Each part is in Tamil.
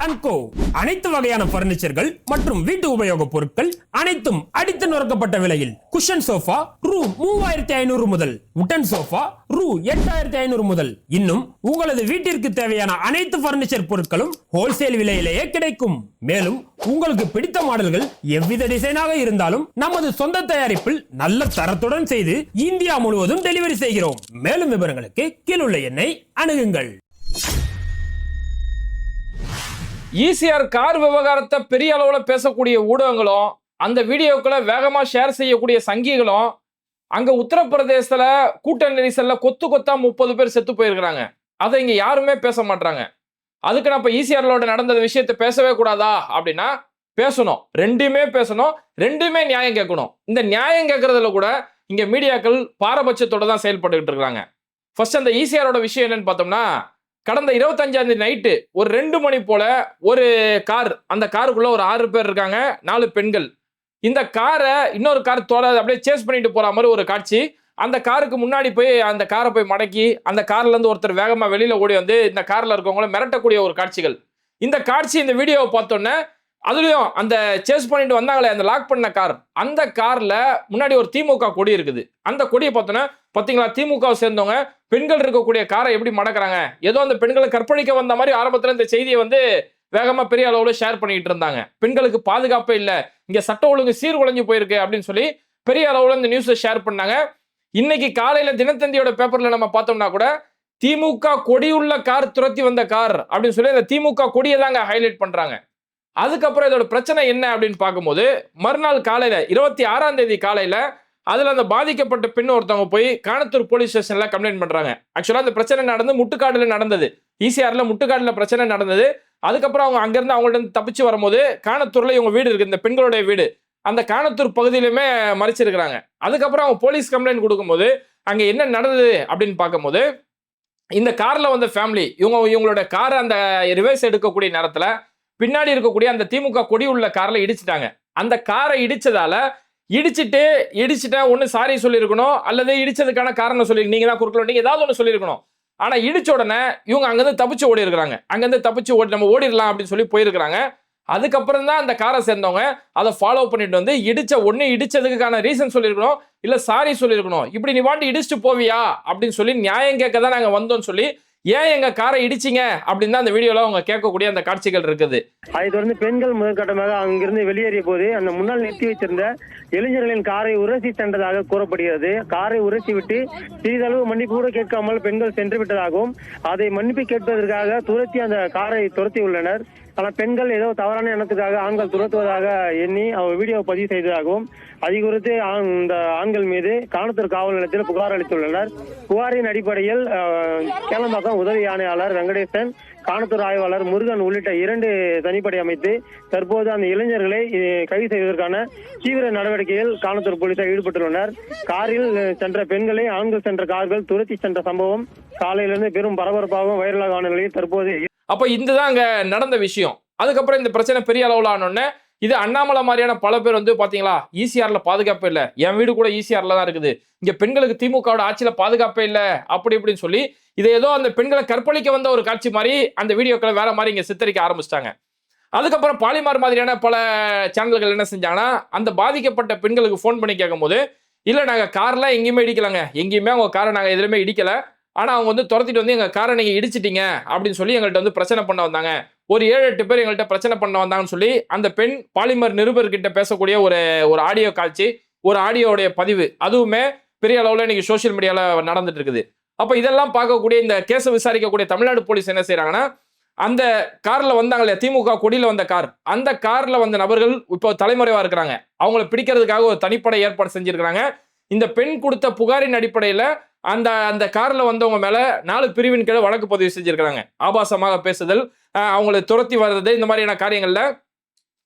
அண்ட் கோ. அனைத்து வகையான பர்னிச்சர்கள் மற்றும் வீட்டு உபயோக பொருட்கள் அனைத்தும் அடித்து நொறுக்கப்பட்ட விலையில். குஷன் சோஃபா ரூ 3500 முதல், உட்டன் சோஃபா ரூ 8500 முதல். இன்னும் உங்களது வீட்டிற்கு தேவையான அனைத்து பர்னிச்சர் பொருட்களும் ஹோல்சேல் விலையிலேயே கிடைக்கும். மேலும் உங்களுக்கு பிடித்த மாடல்கள் எவ்வித டிசைனாக இருந்தாலும் நமது சொந்த தயாரிப்பில் நல்ல தரத்துடன் செய்து இந்தியா முழுவதும் டெலிவரி செய்கிறோம். மேலும் விவரங்களுக்கு கீழுள்ள எண்ணை அணுகுங்கள். ஈசிஆர் கார் விவகாரத்தை பெரிய அளவுல பேசக்கூடிய ஊடகங்களும், அந்த வீடியோக்களை வேகமா ஷேர் செய்யக்கூடிய சங்கிகளும், அங்க உத்தரப்பிரதேசத்துல கூட்ட நெரிசல்ல கொத்து கொத்தா 30 பேர் செத்து போயிருக்கிறாங்க. அதை இங்க யாருமே பேச மாட்டாங்க. அதுக்கு நம்ம ஈசிஆர்லோட நடந்த விஷயத்தை பேசவே கூடாதா அப்படின்னா பேசணும். ரெண்டுமே பேசணும், ரெண்டுமே நியாயம் கேட்கணும். இந்த நியாயம் கேட்கறதுல கூட இங்க மீடியாக்கள் பாரபட்சத்தோட தான் செயல்பட்டு இருக்காங்க. ஃபர்ஸ்ட் அந்த ஈசிஆரோட விஷயம் என்னன்னு பார்த்தோம்னா, கடந்த 25ஆம் தேதி நைட்டு ஒரு 2 மணி போல ஒரு கார், அந்த காருக்குள்ள ஒரு 6 பேர் இருக்காங்க, 4 பெண்கள். இந்த காரை இன்னொரு கார் அப்படியே சேஸ் பண்ணிட்டு போற மாதிரி ஒரு காட்சி. அந்த காருக்கு முன்னாடி போய் அந்த காரை போய் மடக்கி அந்த கார்ல இருந்து ஒருத்தர் வேகமா வெளியில ஓடி வந்து இந்த கார்ல இருக்கவங்கள மிரட்டக்கூடிய ஒரு காட்சிகள். இந்த காட்சி, இந்த வீடியோவை பார்த்தோன்னே, அதுலயும் அந்த சேஸ் பண்ணிட்டு வந்தாங்களே அந்த லாக் பண்ண கார், அந்த கார்ல முன்னாடி ஒரு திமுக கொடி இருக்குது. அந்த கொடியை பார்த்தோன்னா, பாத்தீங்களா, திமுகவை சேர்ந்தவங்க பெண்கள் இருக்கக்கூடிய காரை எப்படி மடக்கிறாங்க, ஏதோ அந்த பெண்களை கற்பழிக்க வந்த மாதிரி ஆரம்பத்துல இந்த செய்தியை வந்து வேகமா பெரிய அளவுல ஷேர் பண்ணிட்டு இருந்தாங்க. பெண்களுக்கு பாதுகாப்பே இல்ல, இங்க சட்ட ஒழுங்கு சீர்குலைஞ்சு போயிருக்கு அப்படின்னு சொல்லி பெரிய அளவுல இந்த நியூஸை ஷேர் பண்ணாங்க. இன்னைக்கு காலையில தினத்தந்தியோட பேப்பர்ல நம்ம பார்த்தோம்னா கூட, திமுக கொடி உள்ள கார் துரத்தி வந்த கார் அப்படின்னு சொல்லி அந்த திமுக கொடியை தாங்க ஹைலைட் பண்றாங்க. அதுக்கப்புறம் இதோட பிரச்சனை என்ன அப்படின்னு பார்க்கும்போது, மறுநாள் காலையில 26ஆம் தேதி காலையில அதுல அந்த பாதிக்கப்பட்ட பெண் ஒருத்தவங்க போய் காணத்தூர் போலீஸ் ஸ்டேஷன்ல கம்ப்ளைண்ட் பண்றாங்க. ஆக்சுவலா அந்த பிரச்சனை நடந்து முட்டுக்காடுல நடந்தது. ஈசிஆர்ல முட்டுக்காடுல பிரச்சனை நடந்தது. அதுக்கப்புறம் அவங்க அங்கிருந்து அவங்கள்ட்ட தப்பிச்சு வரும்போது காணத்தூர்ல இவங்க வீடு இருக்கு, இந்த பெண்களுடைய வீடு, அந்த காணத்தூர் பகுதியிலுமே மறைச்சிருக்கிறாங்க. அதுக்கப்புறம் அவங்க போலீஸ் கம்ப்ளைண்ட் கொடுக்கும்போது அங்க என்ன நடந்தது அப்படின்னு பார்க்கும்போது, இந்த கார்ல வந்த ஃபேமிலி இவங்களோட காரை அந்த ரிவர்ஸ் எடுக்கக்கூடிய நேரத்துல பின்னாடி இருக்கக்கூடிய அந்த திமுக கொடி உள்ள கார்ல இடிச்சிட்டாங்க. அந்த காரை இடிச்சுட்டு ஒண்ணு சாரி சொல்லியிருக்கணும், அல்லது இடிச்சதுக்கான காரணம் சொல்லி நீங்க தான் குறுக்கல, நீங்க ஏதாவது ஒண்ணு சொல்லியிருக்கணும். ஆனா இடிச்ச உடனே இவங்க அங்கிருந்து தப்பிச்சு ஓடி இருக்கிறாங்க. அங்கிருந்து தப்பிச்சு நம்ம ஓடிடலாம் அப்படின்னு சொல்லி போயிருக்கிறாங்க. அதுக்கப்புறம் தான் அந்த காரை சேர்ந்தவங்க அதை ஃபாலோ பண்ணிட்டு வந்து இடிச்சதுக்கான ரீசன் சொல்லியிருக்கணும், இல்ல சாரி சொல்லியிருக்கணும். இப்படி நீ வாட்டி இடிச்சுட்டு போவியா அப்படின்னு சொல்லி நியாயம் கேட்க தான் நாங்க வந்தோம்னு சொல்லி, ஏன் எங்க காரை இடிச்சிங்க அப்படின்னு தான் அந்த வீடியோல அவங்க கேட்கக்கூடிய அந்த காட்சிகள் இருக்குது. அதை தொடர்ந்து பெண்கள் முதற்கட்டமாக அங்கிருந்து வெளியேறிய போது அந்த முன்னால் நிறுத்தி வைத்திருந்த இளைஞர்களின் காரை உரசி சென்றதாக கூறப்படுகிறது. காரை உரசி விட்டு சிறிதளவு மன்னிப்பு கூட கேட்காமல் பெண்கள் சென்று விட்டதாகவும், அதை மன்னிப்பு கேட்பதற்காக அந்த காரை துரத்தி உள்ளனர். ஆனால் பெண்கள் ஏதோ தவறான எண்ணத்துக்காக ஆண்கள் துரத்துவதாக எண்ணி அவர் வீடியோ பதிவு செய்ததாகவும், அது குறித்து இந்த ஆண்கள் மீது காணத்தூர் காவல் நிலையத்தில் புகார் அளித்துள்ளனர். புகாரின் அடிப்படையில் கேளம்பாக்கம் உதவி ஆணையாளர் வெங்கடேசன், காணத்தூர் ஆய்வாளர் முருகன் உள்ளிட்ட 2 தனிப்படை அமைத்து தற்போது அந்த இளைஞர்களை கைது செய்வதற்கான தீவிர நடவடிக்கையில் காணத்தூர் போலீசார் ஈடுபட்டுள்ளனர். காரில் சென்ற பெண்களை ஆண்கள் சென்ற கார்கள் துரத்தி சென்ற சம்பவம் காலையிலிருந்து பெரும் பரபரப்பாகவும் வைரலாக ஆன நிலையில் தற்போது. அப்ப இதுதான் அங்க நடந்த விஷயம். அதுக்கப்புறம் இந்த பிரச்சனை பெரிய அளவுல ஆனோடனே, இது அண்ணாமலை மாதிரியான பல பேர் வந்து பாத்தீங்களா, ஈசிஆர்ல பாதுகாப்பு இல்ல, என் வீடு கூட ஈசிஆர்ல தான் இருக்குது, இங்க பெண்களுக்கு திமுகவோட ஆட்சியில பாதுகாப்பே இல்ல அப்படி இப்படின்னு சொல்லி இதை ஏதோ அந்த பெண்களை கற்பழிக்க வந்த ஒரு காட்சி மாதிரி அந்த வீடியோக்களை வேற மாதிரி இங்க சித்தரிக்க ஆரம்பிச்சிட்டாங்க. அதுக்கப்புறம் பாலிமார் மாதிரியான பல சேனல்கள் என்ன செஞ்சாங்கன்னா, அந்த பாதிக்கப்பட்ட பெண்களுக்கு போன் பண்ணி கேட்கும் போது, இல்ல நாங்க கார்லாம் எங்கேயுமே இடிக்கலங்க, எங்கேயுமே அவங்க காரை நாங்க எதுலையுமே இடிக்கல, ஆனா அவங்க வந்து துரத்திட்டு வந்து எங்க காரை நீங்க இடிச்சிட்டீங்க அப்படின்னு சொல்லி எங்கள்கிட்ட வந்து பிரச்சனை பண்ண வந்தாங்க, ஒரு 7-8 பேர் எங்கள்கிட்ட பிரச்சனை பண்ண வந்தாங்கன்னு சொல்லி அந்த பெண் பாலிமர் நிருபர்கிட்ட பேசக்கூடிய ஒரு ஆடியோ காட்சி, ஒரு ஆடியோடைய பதிவு, அதுவுமே பெரிய அளவுல இன்னைக்கு சோசியல் மீடியால நடந்துட்டு இருக்குது. அப்ப இதெல்லாம் பார்க்கக்கூடிய இந்த கேஸை விசாரிக்கக்கூடிய தமிழ்நாடு போலீஸ் என்ன செய்யறாங்கன்னா, அந்த கார்ல வந்தாங்களே திமுக கொடியில வந்த கார், அந்த கார்ல வந்த நபர்கள் இப்போ தலைமறைவா இருக்கிறாங்க. அவங்களை பிடிக்கிறதுக்காக ஒரு தனிப்படை ஏற்பாடு செஞ்சிருக்கிறாங்க. இந்த பெண் கொடுத்த புகாரின் அடிப்படையில அந்த கார்ல வந்தவங்க மேல 4 பிரிவின் கீழே வழக்கு பதிவு செஞ்சிருக்கிறாங்க. ஆபாசமாக பேசுதல், அவங்களை துரத்தி வர்றது, இந்த மாதிரியான காரியங்கள்ல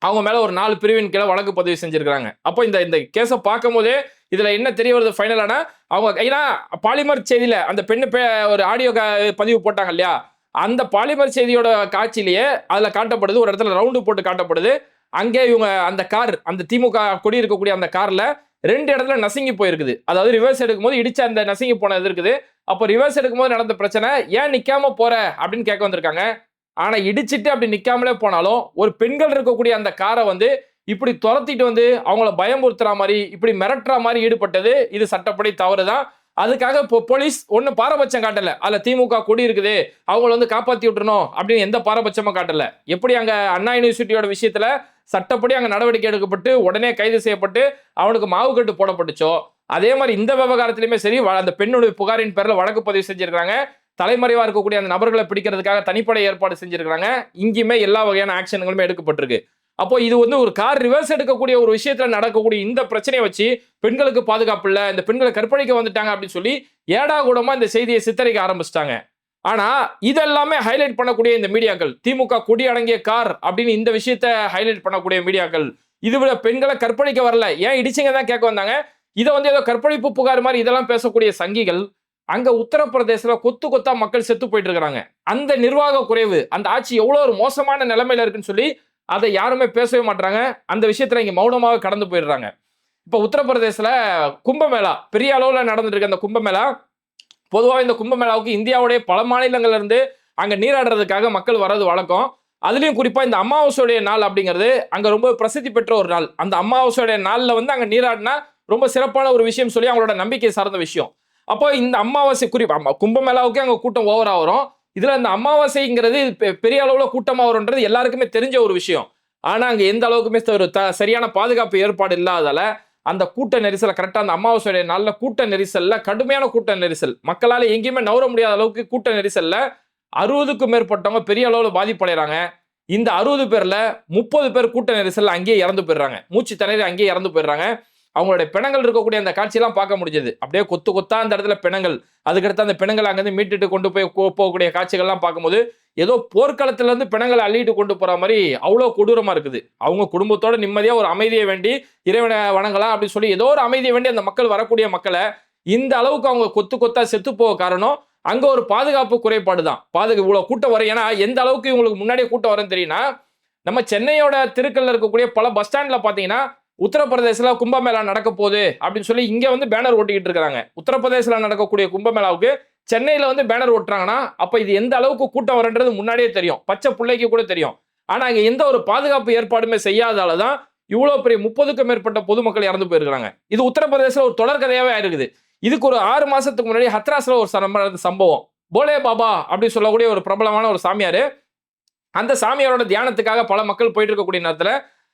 அவங்க மேல ஒரு 4 பிரிவின் கீழே வழக்கு பதிவு செஞ்சிருக்காங்க. அப்போ இந்த கேஸை பார்க்கும் போதே இதுல என்ன தெரிய வருது ஃபைனலான, அவங்க ஏன்னா பாலிமர் செய்தியில அந்த பெண்ணு ஒரு ஆடியோ பதிவு போட்டாங்க இல்லையா, அந்த பாலிமர் செய்தியோட காட்சியிலேயே அதுல காட்டப்படுது, ஒரு இடத்துல ரவுண்டு போட்டு காட்டப்படுது, அங்கே இவங்க அந்த கார், அந்த திமுக கொடி இருக்கக்கூடிய அந்த கார்ல 2 இடத்துல நசுங்கி போயிருக்குது. அதாவது ரிவர்ஸ் எடுக்கும்போது இடிச்ச அந்த நசுங்கி போனது இருக்குது. அப்போ ரிவர்ஸ் எடுக்கும்போது நடந்த பிரச்சனை, ஏன் நிக்காம போற அப்படின்னு கேட்க வந்திருக்காங்க. ஆனா இடிச்சிட்டு அப்படி நிக்காமலே போனாலும் ஒரு பெண்கள் இருக்கக்கூடிய அந்த காரை வந்து இப்படி துரத்திட்டு வந்து அவங்கள பயமுறுத்துற மாதிரி இப்படி மிரட்டுற மாதிரி ஈடுபட்டது இது சட்டப்படி தவறுதான். அதுக்காக இப்போ போலீஸ் ஒண்ணு பாரபட்சம் காட்டல. அதுல திமுக கொடி இருக்குது, அவங்கள வந்து காப்பாத்தி விட்டுறணும் அப்படின்னு எந்த பாரபட்சமும் காட்டல. எப்படி அங்க அண்ணா யூனிவர்சிட்டியோட விஷயத்துல சட்டப்படி அங்க நடவடிக்கை எடுக்கப்பட்டு உடனே கைது செய்யப்பட்டு அவனுக்கு மாவு கட்டு போடப்பட்டுச்சோ, அதே மாதிரி இந்த விவகாரத்திலுமே சரி அந்த பெண்ணுடைய புகாரின் பேர்ல வழக்கு பதிவு செஞ்சிருக்காங்க. தலைமறைவா இருக்கக்கூடிய அந்த நபர்களை பிடிக்கிறதுக்காக தனிப்படை ஏற்பாடு செஞ்சிருக்காங்க. இங்கேயுமே எல்லா வகையான ஆக்ஷன்களுமே எடுக்கப்பட்டிருக்கு. அப்போ இது வந்து ஒரு கார் ரிவர்ஸ் எடுக்கக்கூடிய ஒரு விஷயத்துல நடக்கக்கூடிய இந்த பிரச்சனையை வச்சு பெண்களுக்கு பாதுகாப்பு இல்ல, இந்த பெண்களை கற்பழிக்க வந்துட்டாங்க அப்படின்னு சொல்லி ஏடா கூடமா இந்த செய்தியை சித்தரிக்க ஆரம்பிச்சிட்டாங்க. ஆனா இதெல்லாமே ஹைலைட் பண்ணக்கூடிய இந்த மீடியாக்கள், திமுக கொடி அடங்கிய கார் அப்படின்னு இந்த விஷயத்த ஹைலைட் பண்ணக்கூடிய மீடியாக்கள், இதுவிட பெண்களை கற்பழிக்க வரல, ஏன் இடிச்சிங்க தான் கேட்க வந்தாங்க. இதை வந்து ஏதோ கற்பழிப்பு புகார் மாதிரி இதெல்லாம் பேசக்கூடிய சங்கிகள் அங்க உத்தரப்பிரதேசல கொத்து கொத்தா மக்கள் செத்து போயிட்டு இருக்காங்க. அந்த நிர்வாக குறைவு, அந்த ஆட்சி எவ்வளவு ஒரு மோசமான நிலைமையில இருக்குன்னு சொல்லி அதை யாருமே பேசவே மாட்டாங்க. அந்த விஷயத்துல இங்க மௌனமாக கடந்து போயிடுறாங்க. இப்ப உத்தரப்பிரதேசல கும்பமேளா பெரிய அளவுல நடந்துட்டு இருக்கு. அந்த கும்பமேளா பொதுவாக இந்த கும்பமேளாவுக்கு இந்தியாவுடைய பல மாநிலங்கள்ல இருந்து அங்க நீராடுறதுக்காக மக்கள் வர்றது வழக்கம். அதுலயும் குறிப்பா இந்த அமாவாசையுடைய நாள் அப்படிங்கிறது அங்க ரொம்ப பிரசித்தி பெற்ற ஒரு நாள். அந்த அமாவாசையுடைய நாள்ல வந்து அங்க நீராடினா ரொம்ப சிறப்பான ஒரு விஷயம் சொல்லி அவங்களோட நம்பிக்கை சார்ந்த விஷயம். அப்போ இந்த அமாவாசை குறிப்பா கும்பமேளாவுக்கு அங்க கூட்டம் ஓவரா வரும். இதுல இந்த அமாவாசைங்கிறது பெரிய அளவுல கூட்டமா வரும்ன்றது எல்லாருக்குமே தெரிஞ்ச ஒரு விஷயம். ஆனா அங்க எந்த அளவுக்குமே சரியான பாதுகாப்பு ஏற்பாடு இல்லாதால அந்த கூட்ட நெரிசல கரெக்டா அந்த அமாவாசையுடைய நாள்ல கூட்ட நெரிசல்ல கடுமையான கூட்ட நெரிசல், மக்களால எங்கேயுமே நவர முடியாத அளவுக்கு கூட்ட நெரிசல்ல 60க்கும் மேற்பட்டவங்க பெரிய அளவுல பாதிப்படைறாங்க. இந்த 60 பேர்ல 30 பேர் கூட்ட நெரிசல்ல அங்கேயே இறந்து போயிடுறாங்க. மூச்சு திணறி அங்கேயே இறந்து போயிடுறாங்க. அவங்களுடைய பிணங்கள் இருக்கக்கூடிய அந்த காட்சியெல்லாம் பார்க்க முடிஞ்சது. அப்படியே கொத்து கொத்தா அந்த இடத்துல பிணங்கள், அதுக்கடுத்து அந்த பிணங்கள் அங்கிருந்து மீட்டுட்டு கொண்டு போய் போகக்கூடிய காட்சிகள்லாம் பார்க்கும்போது ஏதோ போர்க்களத்துல இருந்து பிணங்களை அள்ளிட்டு கொண்டு போற மாதிரி அவ்வளவு கொடூரமா இருக்குது. அவங்க குடும்பத்தோட நிம்மதியா ஒரு அமைதியை வேண்டி இறைவனை வணங்கலாம் அப்படின்னு சொல்லி ஏதோ ஒரு அமைதியை வேண்டி அந்த மக்கள் வரக்கூடிய மக்களை இந்த அளவுக்கு அவங்க கொத்து கொத்தா செத்து போக காரணம் அங்க ஒரு பாதுகாப்பு குறைபாடு தான். இவ்வளவு கூட்டம் வரும். ஏன்னா எந்த அளவுக்கு இவங்களுக்கு முன்னாடியே கூட்டம் வரும்னு தெரியும்னா, நம்ம சென்னையோட திருக்கல்ல இருக்கக்கூடிய பல பஸ் ஸ்டாண்ட்ல பாத்தீங்கன்னா உத்தரப்பிரதேசல கும்பமேளா நடக்க போகுது அப்படின்னு சொல்லி இங்க வந்து பேனர் ஓட்டிக்கிட்டு இருக்காங்க. உத்தரப்பிரதேசல நடக்கக்கூடிய கும்பமேளாவுக்கு சென்னையில வந்து பேனர் ஓட்டுறாங்கன்னா அப்ப இது எந்த அளவுக்கு கூட்டம் வரன்றது முன்னாடியே தெரியும், பச்சை பிள்ளைக்கு கூட தெரியும். ஆனா அங்க எந்த ஒரு பாதுகாப்பு ஏற்பாடுமே செய்யாதாலதான் இவ்வளவு பெரிய 30க்கும் மேற்பட்ட பொதுமக்கள் இறந்து போயிருக்காங்க. இது உத்தரப்பிரதேசல ஒரு தொடர்கதையாவே இருக்குது. இதுக்கு ஒரு 6 மாசத்துக்கு முன்னாடி ஹத்ராஸ்ல ஒரு சம்பவம், போலே பாபா அப்படின்னு சொல்லக்கூடிய ஒரு பிரபலமான ஒரு சாமியாரு, அந்த சாமியாரோட தியானத்துக்காக பல மக்கள் போயிட்டு இருக்கக்கூடிய நேரத்துல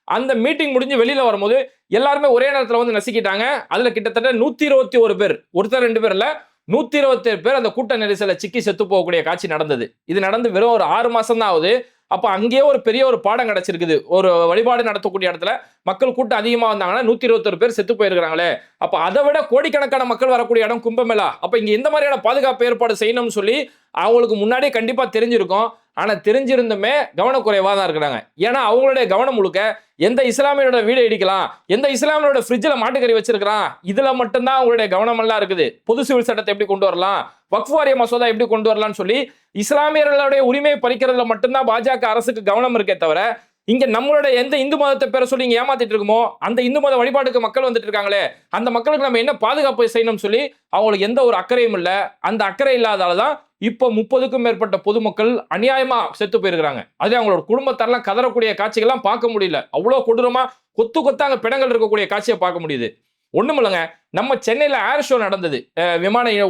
அந்த மீட்டிங் முடிஞ்சு வெளியில வரும்போது எல்லாருமே ஒரே நேரத்துல வந்து நசுக்கிட்டாங்க. அதுல கிட்டத்தட்ட 121 பேர், ஒருத்தர் 2 பேர் இல்ல 127 பேர் அந்த கூட்ட நெரிசல சிக்கி செத்து போகக்கூடிய காட்சி நடந்தது. இது நடந்து வெறும் ஒரு 6 மாசம் தான் ஆகுது. அப்ப அங்கேயே ஒரு பெரிய ஒரு பாடம் கிடைச்சிருக்குது. ஒரு வழிபாடு நடத்தக்கூடிய இடத்துல மக்கள் கூட்டம் அதிகமா வந்தாங்கன்னா 121 பேர் செத்து போயிருக்காங்களே, அப்ப அதை விட கோடிக்கணக்கான மக்கள் வரக்கூடிய இடம் கும்பமேளா, அப்ப இங்க இந்த மாதிரியான பாதுகாப்பு ஏற்பாடு செய்யணும்னு சொல்லி அவங்களுக்கு முன்னாடியே கண்டிப்பா தெரிஞ்சிருக்கும். ஆனா தெரிஞ்சிருந்துமே கவனக்குறைவா தான் இருக்கிறாங்க. ஏன்னா அவங்களுடைய கவனம் முழுக்க எந்த இஸ்லாமியோட வீடு இடிக்கலாம், எந்த இஸ்லாமியோட ஃப்ரிட்ஜில் மாட்டுக்கறி வச்சிருக்கிறான், இதுல மட்டும்தான் அவங்களுடைய கவனம் எல்லாம் இருக்குது. பொது சிவில் சட்டத்தை எப்படி கொண்டு வரலாம், வக்ஃப் வாரிய மசோதா எப்படி கொண்டு வரலாம்னு சொல்லி இஸ்லாமியர்களுடைய உரிமையை பறிக்கிறதுல மட்டும்தான் பாஜக அரசுக்கு கவனம் இருக்கே தவிர, இங்க நம்மளோட எந்த இந்து மதத்தை பேர சொல்லி இங்க ஏமாத்திட்டு இருக்குமோ அந்த இந்து மத வழிபாட்டுக்கு மக்கள் வந்துட்டு இருக்காங்களே, அந்த மக்களுக்கு நம்ம என்ன பாதுகாப்பு செய்யணும்னு சொல்லி அவங்களுக்கு எந்த ஒரு அக்கறையும் இல்ல. அந்த அக்கறை இல்லாதாலதான் இப்போ 30க்கும் மேற்பட்ட பொதுமக்கள் அநியாயமா செத்து போயிருக்காங்க. அதே அவங்களோட குடும்பத்தாரெல்லாம் கதறக்கூடிய காட்சிகள்லாம் பார்க்க முடியல. அவ்வளவு கொடூரமா கொத்து கொத்தாங்க பிணங்கள் இருக்கக்கூடிய காட்சியை பார்க்க முடியுது. ஒண்ணும் இல்லைங்க, நம்ம சென்னையில ஏர் ஷோ நடந்தது.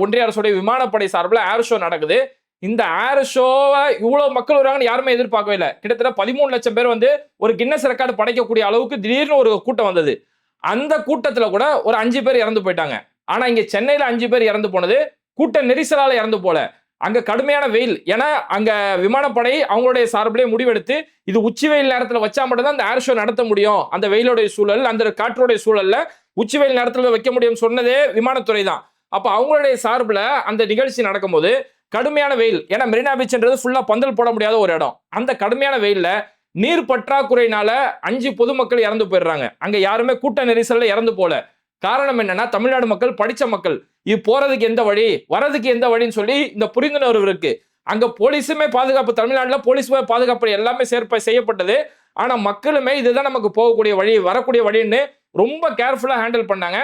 ஒன்றிய அரசுடைய விமானப்படை சார்பில் ஏர் ஷோ நடக்குது. இந்த ஏர் ஷோவை இவ்வளவு மக்கள் வருவாங்கன்னு யாருமே எதிர்பார்க்கவே இல்லை. கிட்டத்தட்ட 13 லட்சம் பேர் வந்து ஒரு கின்னஸ் ரெக்கார்டு படைக்கக்கூடிய அளவுக்கு திடீர்னு ஒரு கூட்டம் வந்தது. அந்த கூட்டத்துல கூட ஒரு 5 பேர் இறந்து போயிட்டாங்க. ஆனா இங்க சென்னையில 5 பேர் இறந்து போனது கூட்ட நெரிசலால இறந்து போல, அங்க கடுமையான வெயில். ஏன்னா அங்க விமானப்படை அவங்களுடைய சார்பிலே முடிவெடுத்து இது உச்சி வெயில் நேரத்துல வச்சா மட்டும்தான் அந்த ஏர் ஷோ நடத்த முடியும், அந்த வெயிலுடைய சூழல் அந்த காற்றோடைய சூழல்ல உச்சி வெயில் நேரத்துல வைக்க முடியும் சொன்னதே விமானத்துறை தான். அப்ப அவங்களுடைய சார்பில் அந்த நிகழ்ச்சி நடக்கும்போது கடுமையான வெயில், ஏன்னா மெரினா பீச்ன்றது ஃபுல்லா பந்தல் போட முடியாத ஒரு இடம். அந்த கடுமையான வெயில்ல நீர் பற்றாக்குறையினால 5 பொதுமக்கள் இறந்து போயிடுறாங்க. அங்க யாருமே கூட்ட நெரிசல்ல இறந்து போல. காரணம் என்னன்னா, தமிழ்நாடு மக்கள் படிச்ச மக்கள், இது போறதுக்கு எந்த வழி வர்றதுக்கு எந்த வழின்னு சொல்லி இந்த புரிந்துணர்வு இருக்கு. அங்க போலீஸுமே பாதுகாப்பு, தமிழ்நாட்டுல போலீஸ் பாதுகாப்பு எல்லாமே செய்யப்பட்டது. ஆனா மக்களுமே இதுதான் நமக்கு போகக்கூடிய வழி வரக்கூடிய வழின்னு ரொம்ப கேர்ஃபுல்லா ஹேண்டில் பண்ணாங்க.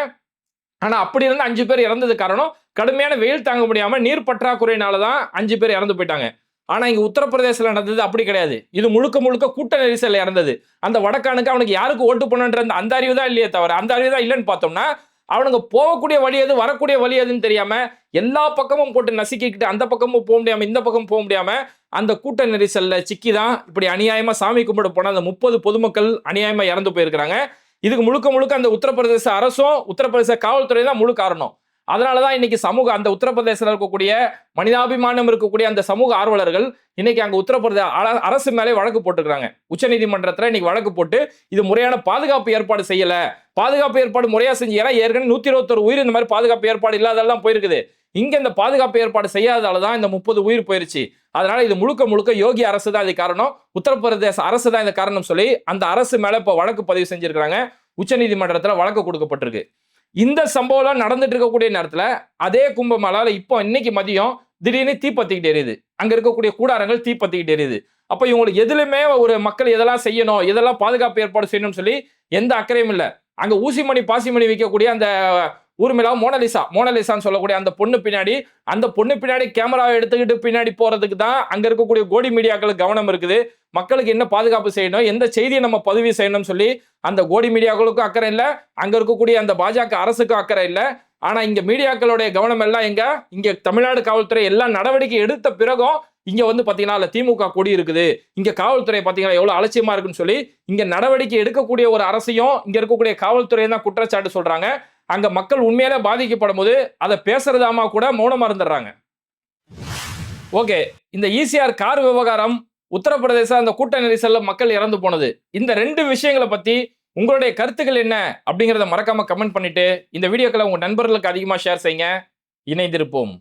ஆனா அப்படி இருந்து 5 பேர் இறந்தது காரணம் கடுமையான வெயில் தாங்க முடியாம நீர் பற்றாக்குறையினாலதான் 5 பேர் இறந்து போயிட்டாங்க. ஆனா இங்க உத்தரப்பிரதேசல நடந்தது அப்படி கிடையாது. இது முழுக்க முழுக்க கூட்ட நெரிசல் நடந்தது. அந்த வடக்கானுக்கு அவனுக்கு யாருக்கு ஓட்டு போடணுன்ற அந்த அறிவு தான் இல்லையே தவிர, அந்த அறிவு தான் இல்லைன்னு பார்த்தோம்னா, அவனுங்க போகக்கூடிய வழி எது, வரக்கூடிய வழி எதுன்னு தெரியாம எல்லா பக்கமும் போட்டு நசுக்கிக்கிட்டு அந்த பக்கமும் போக முடியாம இந்த பக்கம் போக முடியாம அந்த கூட்ட நெரிசல்ல சிக்கிதான் இப்படி அநியாயமா சாமி கும்பிட போன அந்த 30 பொதுமக்கள் அநியாயமா இறந்து போயிருக்கிறாங்க. இதுக்கு முழுக்க முழுக்க அந்த உத்தரப்பிரதேச அரசும் உத்தரப்பிரதேச காவல்துறை தான் முழு காரணம். அதனாலதான் இன்னைக்கு அந்த உத்தரப்பிரதேசத்தில் இருக்கக்கூடிய மனிதாபிமானம் இருக்கக்கூடிய அந்த சமூக ஆர்வலர்கள் இன்னைக்கு அங்க உத்தரப்பிரதேச அரசு மேலே வழக்கு போட்டுக்கிறாங்க. உச்சநீதிமன்றத்துல இன்னைக்கு வழக்கு போட்டு இது முறையான பாதுகாப்பு ஏற்பாடு செய்யல, பாதுகாப்பு ஏற்பாடு முறையா செஞ்சு, ஏன்னா ஏற்கனவே 121 உயிர் இந்த மாதிரி பாதுகாப்பு ஏற்பாடு இல்லாதெல்லாம் போயிருக்குது. இங்க இந்த பாதுகாப்பு ஏற்பாடு செய்யாததாலதான் இந்த 30 உயிர் போயிருச்சு. அதனால இது முழுக்க முழுக்க யோகி அரசு தான் இது காரணம், உத்தரப்பிரதேச அரசு தான் இந்த காரணம் சொல்லி அந்த அரசு மேல இப்ப வழக்கு பதிவு செஞ்சிருக்காங்க. உச்சநீதிமன்றத்துல வழக்கு கொடுக்கப்பட்டிருக்கு. இந்த சம்பவம் நடந்துட்டு இருக்கக்கூடிய நேரத்துல அதே கும்பமேளால இப்போ இன்னைக்கு மதியம் திடீர்னு தீப்பத்திக்கிட்டு எரியுது. அங்க இருக்கக்கூடிய கூடாரங்கள் தீப்பத்திக்கிட்டு எரியுது. அப்ப இவங்களுக்கு எதுலுமே ஒரு மக்கள் எதெல்லாம் செய்யணும், எதெல்லாம் பாதுகாப்பு ஏற்பாடு செய்யணும்னு சொல்லி எந்த அக்கறையும் இல்லை. அங்க ஊசிமணி பாசிமணி வைக்கக்கூடிய அந்த ஊர்மிளா மோனலிசான்னு சொல்லக்கூடிய அந்த பொண்ணு பின்னாடி கேமராவை எடுத்துக்கிட்டு பின்னாடி போறதுக்கு தான் அங்க இருக்கக்கூடிய கோடி மீடியாக்களுக்கு கவனம் இருக்குது. மக்களுக்கு என்ன பாதுகாப்பு செய்யணும், எந்த செய்தியை நம்ம பதிவு செய்யணும்னு சொல்லி அந்த கோடி மீடியாக்களுக்கும் அக்கறை இல்லை, அங்க இருக்கக்கூடிய அந்த பாஜக அரசுக்கும் அக்கறை இல்லை. ஆனா இங்க மீடியாக்களுடைய கவனம் எல்லாம் இங்க தமிழ்நாடு காவல்துறை எல்லாம் நடவடிக்கை எடுத்த பிறகும் இங்க பாத்தீங்கன்னா திமுக கொடி இருக்குது, இங்க காவல்துறை பாத்தீங்கன்னா எவ்வளவு அலட்சியமா இருக்குன்னு சொல்லி இங்க நடவடிக்கை எடுக்கக்கூடிய ஒரு அரசையும் இங்க இருக்கக்கூடிய காவல்துறை தான் குற்றச்சாட்டு சொல்றாங்க. அங்க மக்கள் உண்மையிலே பாதிக்கப்படும் போது அதை பேசுறதாமா கூட மௌனமா இருந்துடுறாங்க. ஓகே, இந்த ஈசிஆர் கார் விவகாரம், உத்தரப்பிரதேச அந்த கூட்ட நெரிசல்ல மக்கள் இறந்து போனது, இந்த 2 விஷயங்களை பத்தி உங்களுடைய கருத்துக்கள் என்ன அப்படிங்கறத மறக்காம கமெண்ட் பண்ணிட்டு இந்த வீடியோக்களை உங்க நண்பர்களுக்கு அதிகமா ஷேர் செய்யுங்க. இணைந்திருப்போம்.